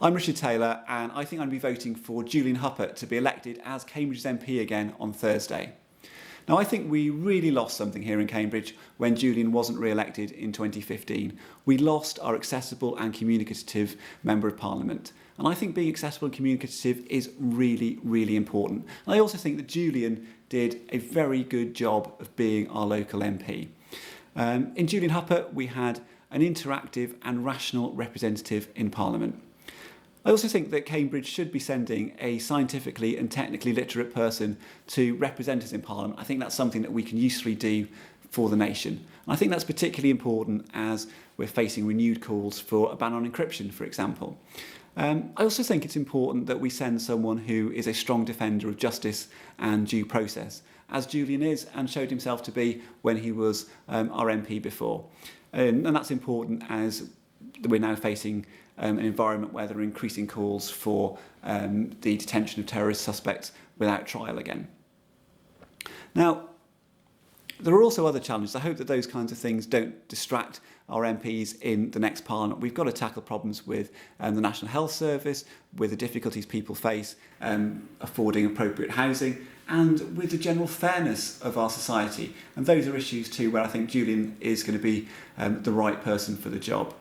I'm Richard Taylor, and I think I'm going to be voting for Julian Huppert to be elected as Cambridge's MP again on Thursday. Now, I think we really lost something here in Cambridge when Julian wasn't re-elected in 2015. We lost our accessible and communicative Member of Parliament. And I think being accessible and communicative is really, really important. And I also think that Julian did a very good job of being our local MP. In Julian Huppert, we had an interactive and rational representative in Parliament. I also think that Cambridge should be sending a scientifically and technically literate person to represent us in Parliament. I think that's something that we can usefully do for the nation. And I think that's particularly important as we're facing renewed calls for a ban on encryption, for example. I also think it's important that we send someone who is a strong defender of justice and due process, as Julian is and showed himself to be when he was our MP before. And that's important as we're now facing an environment where there are increasing calls for the detention of terrorist suspects without trial again. Now, there are also other challenges. I hope that those kinds of things don't distract our MPs in the next Parliament. We've got to tackle problems with the National Health Service, with the difficulties people face affording appropriate housing, and with the general fairness of our society. And those are issues too where I think Julian is going to be the right person for the job.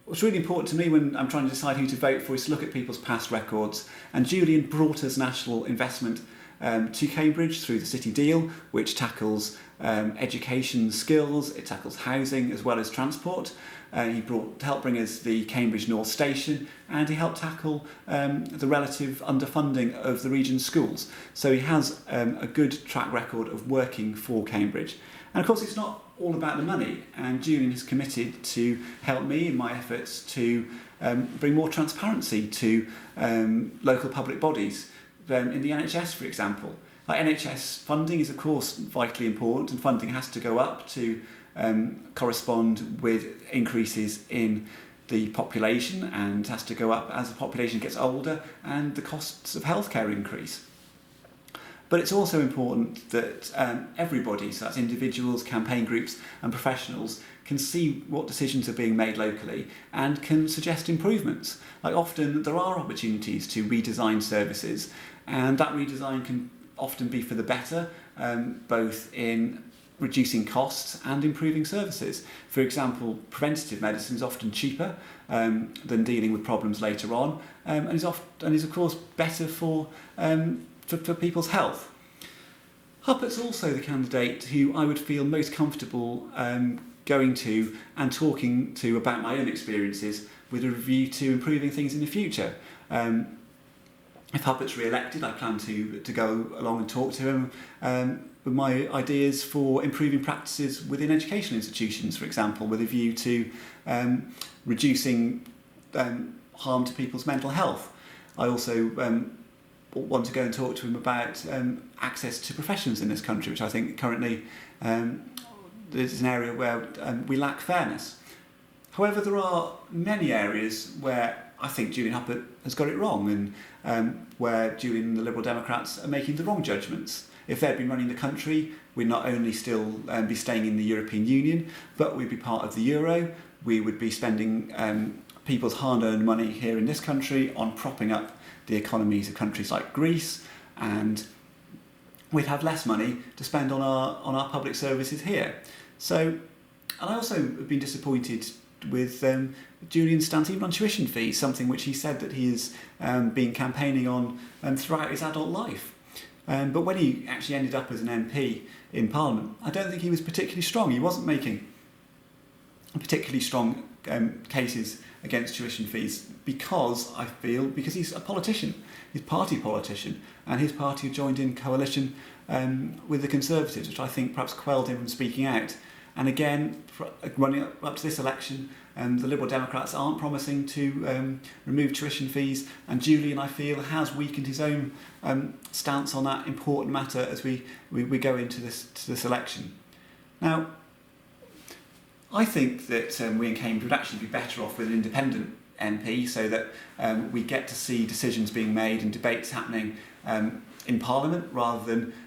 What's really important to me when I'm trying to decide who to vote for is to look at people's past records. And Julian brought us national investment to Cambridge through the City Deal, which tackles education skills, it tackles housing as well as transport. He helped bring us the Cambridge North Station, and he helped tackle the relative underfunding of the region's schools. So he has a good track record of working for Cambridge. And of course it's not all about the money, and Julian is committed to help me in my efforts to bring more transparency to local public bodies. In the NHS, for example. NHS funding is of course vitally important, and funding has to go up to correspond with increases in the population, and has to go up as the population gets older and the costs of healthcare increase. But it's also important that everybody, so that's individuals, campaign groups and professionals, can see what decisions are being made locally and can suggest improvements. Like often there are opportunities to redesign services, and that redesign can often be for the better, both in reducing costs and improving services. For example, preventative medicine is often cheaper than dealing with problems later on, and is of course better for people's health. Huppert's also the candidate who I would feel most comfortable going to and talking to about my own experiences with a review to improving things in the future. If Huppert's re-elected, I plan to go along and talk to him with my ideas for improving practices within educational institutions, for example, with a view to reducing harm to people's mental health. I also want to go and talk to him about access to professions in this country, which I think currently is an area where we lack fairness. However, there are many areas where I think Julian Huppert has got it wrong, and where Julian and the Liberal Democrats are making the wrong judgments. If they'd been running the country, we'd not only still be staying in the European Union, but we'd be part of the euro. We would be spending people's hard-earned money here in this country on propping up the economies of countries like Greece, and we'd have less money to spend on our public services here. So, and I also have been disappointed with Julian's stance even on tuition fees, something which he said that he has been campaigning on throughout his adult life. But when he actually ended up as an MP in Parliament, I don't think he was particularly strong. He wasn't making particularly strong cases against tuition fees because he's a politician, he's a party politician, and his party had joined in coalition with the Conservatives, which I think perhaps quelled him from speaking out. And again, running up to this election, the Liberal Democrats aren't promising to remove tuition fees, and Julian, I feel, has weakened his own stance on that important matter as we go into this election. Now, I think that we in Cambridge would actually be better off with an independent MP, so that we get to see decisions being made and debates happening in Parliament rather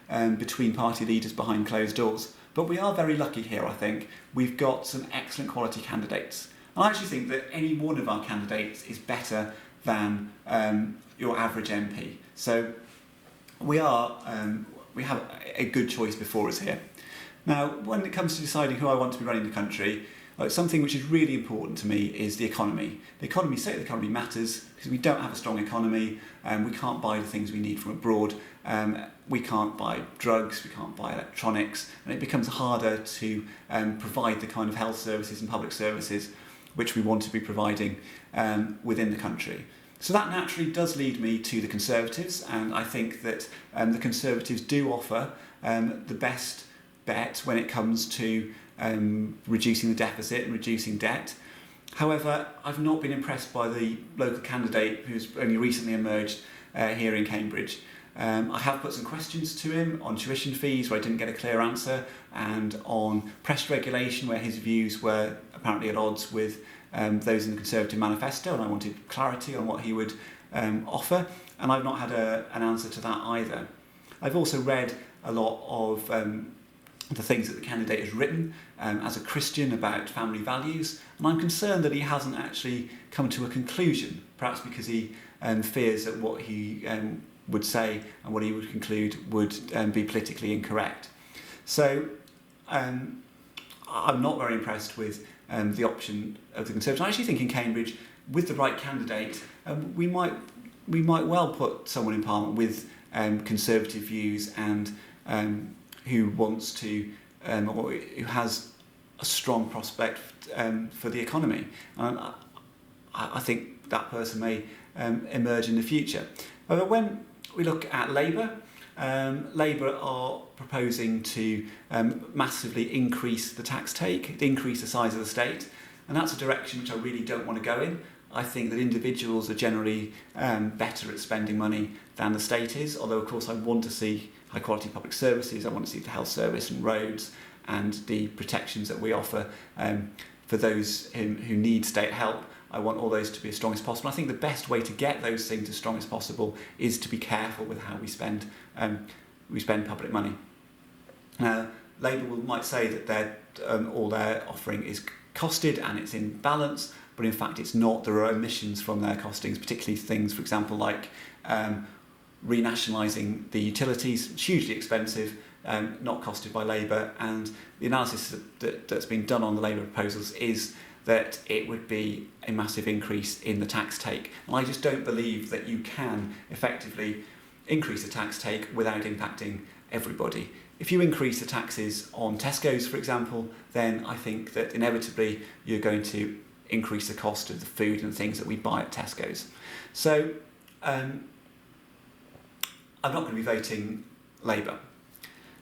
than between party leaders behind closed doors. But we are very lucky here, I think. We've got some excellent quality candidates. I actually think that any one of our candidates is better than your average MP. So we have a good choice before us here. Now, when it comes to deciding who I want to be running the country, something which is really important to me is the economy. The state of the economy matters because we don't have a strong economy, and we can't buy the things we need from abroad. We can't buy drugs, we can't buy electronics, and it becomes harder to provide the kind of health services and public services which we want to be providing within the country. So that naturally does lead me to the Conservatives, and I think that the Conservatives do offer the best bet when it comes to reducing the deficit and reducing debt. However, I've not been impressed by the local candidate who's only recently emerged here in Cambridge. I have put some questions to him on tuition fees where I didn't get a clear answer, and on press regulation where his views were apparently at odds with those in the Conservative manifesto, and I wanted clarity on what he would offer, and I've not had an answer to that either. I've also read a lot of the things that the candidate has written as a Christian about family values, and I'm concerned that he hasn't actually come to a conclusion, perhaps because he fears that what he would say and what he would conclude would be politically incorrect. So I'm not very impressed with the option of the Conservatives. I actually think in Cambridge, with the right candidate, we might well put someone in Parliament with Conservative views and who wants to, or who has a strong prospect for the economy. I think that person may emerge in the future. But when we look at Labour, Labour are proposing to massively increase the tax take, increase the size of the state, and that's a direction which I really don't want to go in. I think that individuals are generally better at spending money than the state is, although of course I want to see high quality public services, I want to see the health service and roads and the protections that we offer for those who need state help. I want all those to be as strong as possible. I think the best way to get those things as strong as possible is to be careful with how we spend public money. Labour might say that all they're offering is costed and it's in balance, but in fact it's not. There are omissions from their costings, particularly things, for example, like renationalising the utilities, hugely expensive, not costed by Labour, and the analysis that's been done on the Labour proposals is that it would be a massive increase in the tax take. And I just don't believe that you can effectively increase the tax take without impacting everybody. If you increase the taxes on Tesco's, for example, then I think that inevitably you're going to increase the cost of the food and things that we buy at Tesco's. So I'm not going to be voting Labour.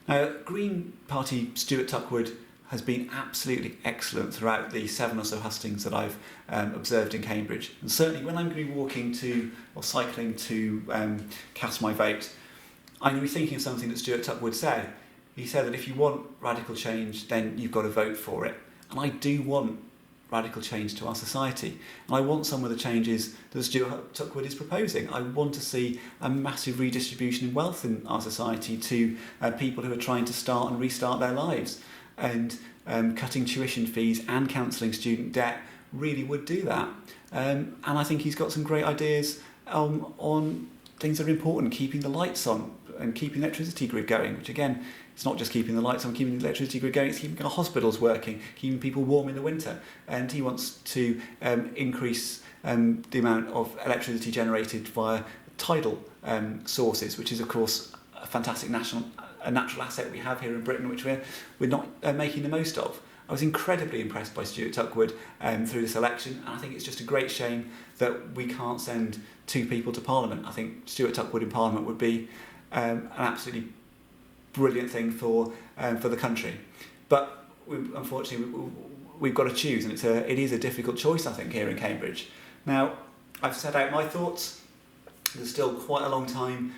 Now, Green Party Stuart Tuckwood has been absolutely excellent throughout the 7 or so hustings that I've observed in Cambridge. And certainly when I'm going to be walking to or cycling to cast my vote, I'm going to be thinking of something that Stuart Tuckwood said. He said that if you want radical change, then you've got to vote for it. And I do want radical change to our society. And I want some of the changes that Stuart Tuckwood is proposing. I want to see a massive redistribution in wealth in our society to people who are trying to start and restart their lives. And cutting tuition fees and cancelling student debt really would do that. And I think he's got some great ideas on things that are important, keeping the lights on and keeping the electricity grid going, which again, it's not just keeping the lights on, keeping the electricity grid going, it's keeping our hospitals working, keeping people warm in the winter. And he wants to increase the amount of electricity generated via tidal sources, which is of course a fantastic natural asset we have here in Britain, which we're not making the most of. I was incredibly impressed by Stuart Tuckwood through this election, and I think it's just a great shame that we can't send 2 people to Parliament. I think Stuart Tuckwood in Parliament would be an absolutely brilliant thing for the country. But unfortunately, we've got to choose, and it is a difficult choice, I think, here in Cambridge. Now, I've set out my thoughts. There's still quite a long time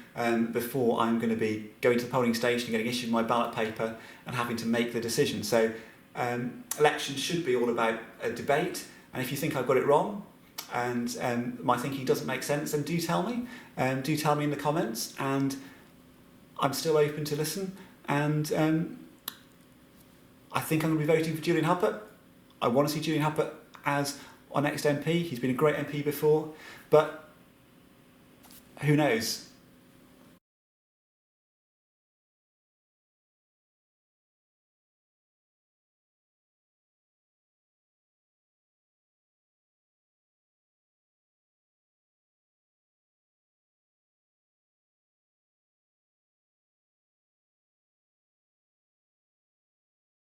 before I'm going to be going to the polling station, getting issued my ballot paper and having to make the decision. So elections should be all about a debate, and if you think I've got it wrong and my thinking doesn't make sense, then do tell me. Do tell me in the comments, and I'm still open to listen. And I think I'm going to be voting for Julian Huppert. I want to see Julian Huppert as our next MP. He's been a great MP before, but who knows?